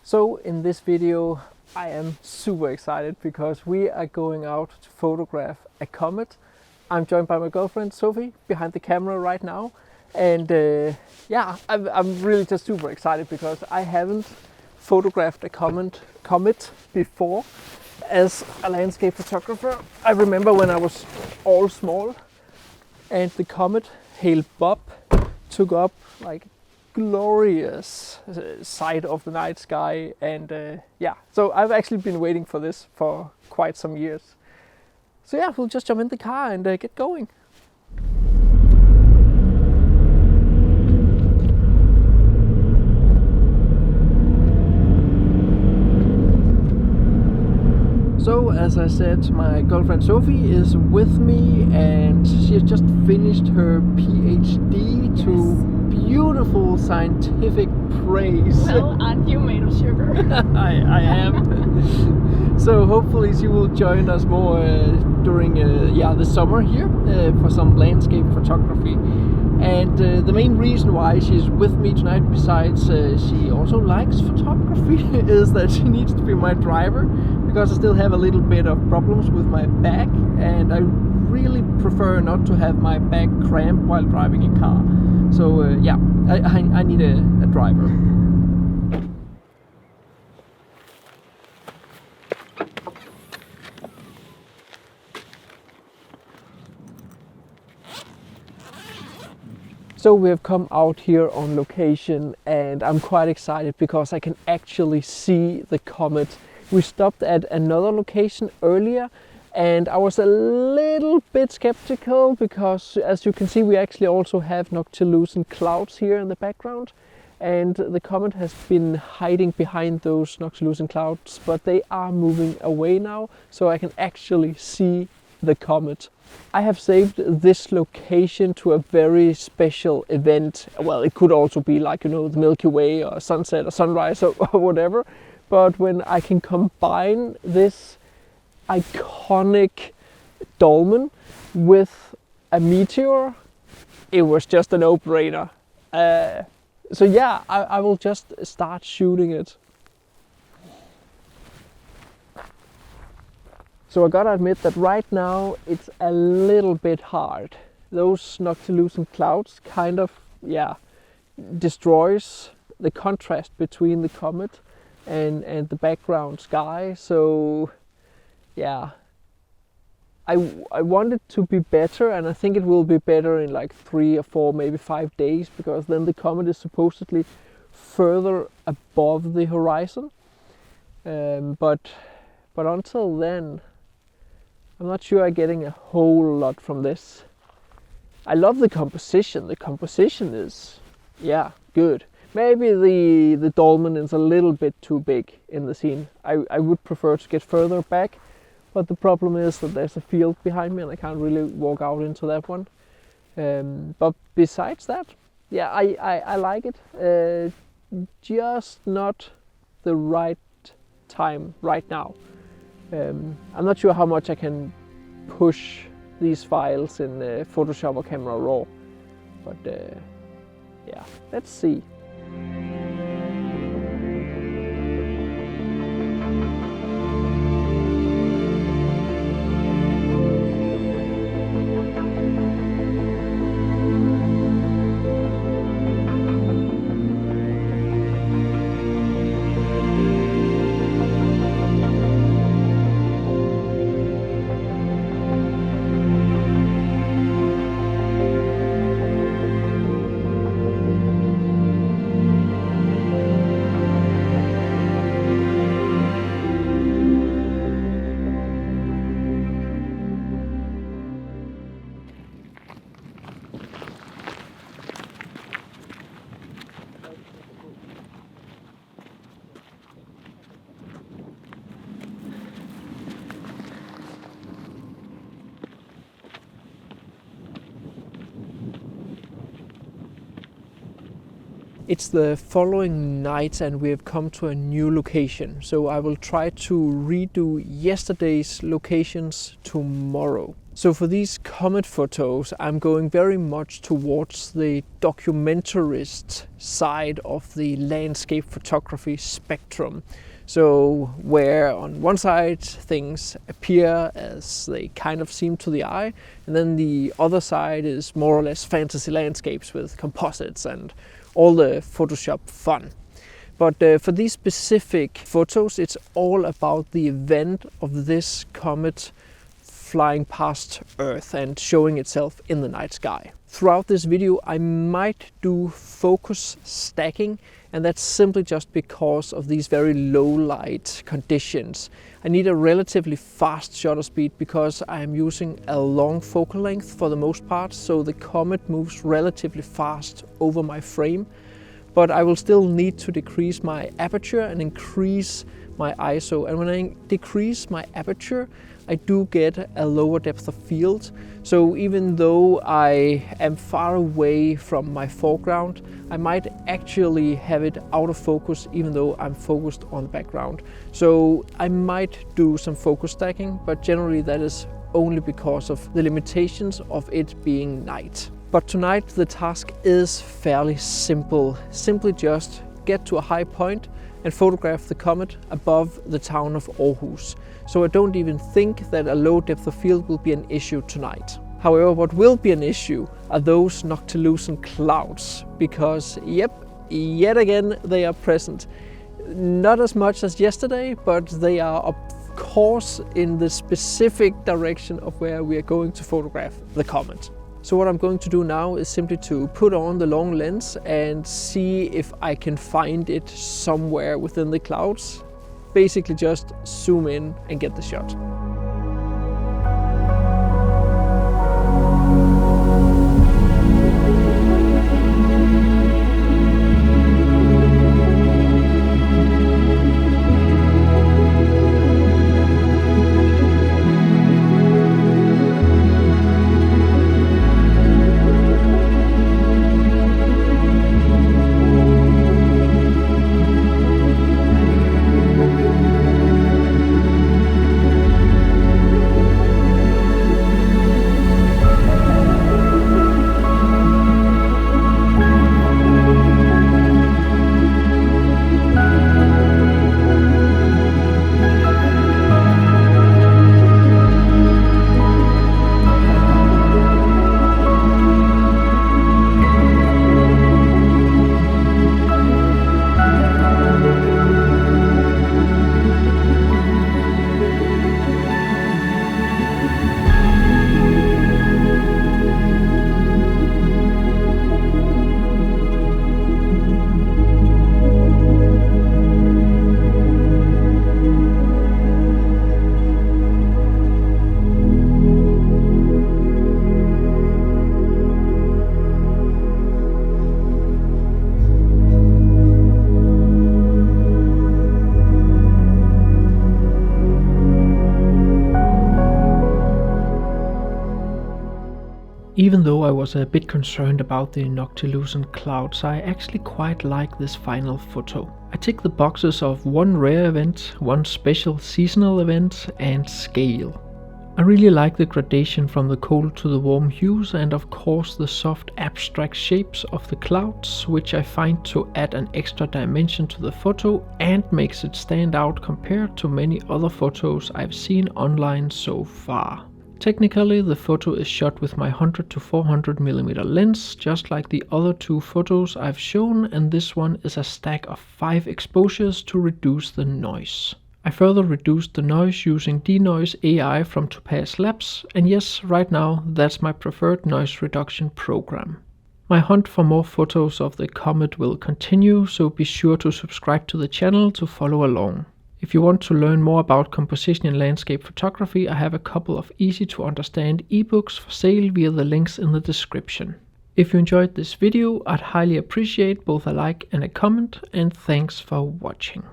So in this video I am super excited because we are going out to photograph a comet. I'm joined by my girlfriend Sophie behind the camera right now, and yeah, I'm really just super excited because I haven't photographed a comet before as a landscape photographer. I remember when I was all small and the comet Hale-Bopp took up like glorious sight of the night sky, and yeah, so I've actually been waiting for this for quite some years. So yeah, we'll just jump in the car and get going. So as I said, my girlfriend Sophie is with me, and she has just finished her PhD to beautiful scientific praise. Well, aren't you made of sugar? I am. So hopefully she will join us more during the summer here for some landscape photography. And the main reason why she's with me tonight, besides she also likes photography, is that she needs to be my driver, because I still have a little bit of problems with my back, and I really prefer not to have my back cramped while driving a car. So yeah, I need a driver. So we have come out here on location, and I'm quite excited because I can actually see the comet. We stopped at another location earlier and I was a little bit skeptical because, as you can see, we actually also have noctilucent clouds here in the background, and the comet has been hiding behind those noctilucent clouds, but they are moving away now, so I can actually see the comet. I have saved this location to a very special event. Well, it could also be like, you know, the Milky Way or sunset or sunrise or whatever, but when I can combine this iconic dolmen with a meteor, it was just a no-brainer. So yeah, I will just start shooting it. So I gotta admit that right now it's a little bit hard. Those noctilucent clouds kind of, destroys the contrast between the comet and the background sky. So yeah, I want it to be better, and I think it will be better in like 3 or 4, maybe 5 days, because then the comet is supposedly further above the horizon. But until then, I'm not sure I'm getting a whole lot from this. I love the composition. The composition is, good. Maybe the dolmen is a little bit too big in the scene. I would prefer to get further back, but the problem is that there's a field behind me and I can't really walk out into that one. But besides that, yeah, I like it. Just not the right time right now. I'm not sure how much I can push these files in Photoshop or Camera Raw, but yeah, let's see. It's the following night and we have come to a new location, so I will try to redo yesterday's locations tomorrow. So for these comet photos, I'm going very much towards the documentarist side of the landscape photography spectrum. So where on one side things appear as they kind of seem to the eye, and then the other side is more or less fantasy landscapes with composites and all the Photoshop fun. But for these specific photos, it's all about the event of this comet flying past Earth and showing itself in the night sky. Throughout this video I might do focus stacking, and that's simply just because of these very low light conditions. I need a relatively fast shutter speed because I am using a long focal length for the most part, so the comet moves relatively fast over my frame. But I will still need to decrease my aperture and increase my ISO. And when I decrease my aperture, I do get a lower depth of field. So even though I am far away from my foreground, I might actually have it out of focus even though I'm focused on the background. So I might do some focus stacking, but generally that is only because of the limitations of it being night. But tonight the task is fairly simple. Simply just get to a high point and photograph the comet above the town of Aarhus. So I don't even think that a low depth of field will be an issue tonight. However, what will be an issue are those noctilucent clouds, because yet again they are present. Not as much as yesterday, but they are of course in the specific direction of where we are going to photograph the comet. So what I'm going to do now is simply to put on the long lens and see if I can find it somewhere within the clouds. Basically just zoom in and get the shot. Even though I was a bit concerned about the noctilucent clouds, I actually quite like this final photo. I tick the boxes of one rare event, one special seasonal event, and scale. I really like the gradation from the cold to the warm hues, and of course the soft abstract shapes of the clouds, which I find to add an extra dimension to the photo and makes it stand out compared to many other photos I've seen online so far. Technically, the photo is shot with my 100 to 400mm lens, just like the other two photos I've shown, and this one is a stack of 5 exposures to reduce the noise. I further reduced the noise using Denoise AI from Topaz Labs, and yes, right now that's my preferred noise reduction program. My hunt for more photos of the comet will continue, so be sure to subscribe to the channel to follow along. If you want to learn more about composition in landscape photography, I have a couple of easy to understand ebooks for sale via the links in the description. If you enjoyed this video, I'd highly appreciate both a like and a comment, and thanks for watching.